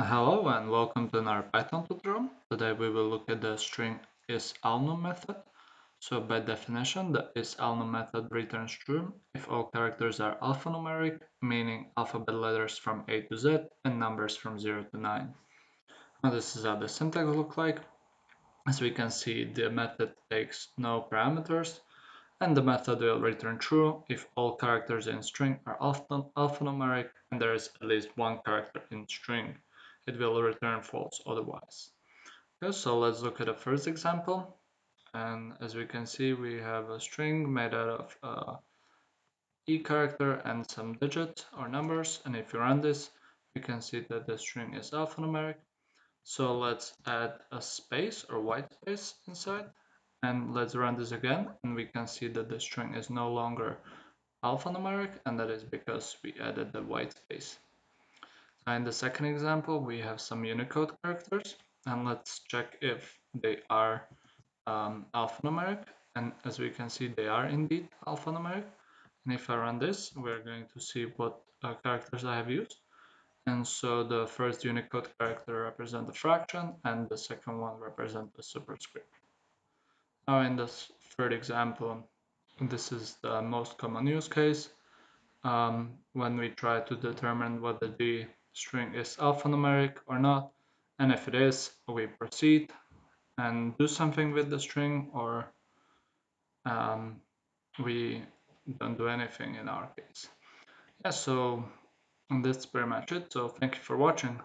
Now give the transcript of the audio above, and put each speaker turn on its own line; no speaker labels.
Hello and welcome to another Python tutorial. Today we will look at the string isalnum method. So by definition, the isalnum method returns true if all characters are alphanumeric, meaning alphabet letters from A to Z and numbers from 0 to 9. Now this is how the syntax looks like. As we can see, the method takes no parameters and the method will return true if all characters in string are alphanumeric and there is at least one character in string. It will return false otherwise. Okay, so let's look at the first example. And as we can see, we have a string made out of E character and some digits or numbers. And if you run this, we can see that the string is alphanumeric. So let's add a space or white space inside. And let's run this again. And we can see that the string is no longer alphanumeric, and that is because we added the white space. In the second example, we have some Unicode characters, and let's check if they are alphanumeric. And as we can see, they are indeed alphanumeric. And if I run this, we're going to see what characters I have used. And so the first Unicode character represents a fraction, and the second one represents a superscript. Now in this third example, this is the most common use case. When we try to determine whether the string is alphanumeric or not. And if it is, we proceed and do something with the string, or um, we don't do anything in our case. Yeah, so that's pretty much it. So thank you for watching.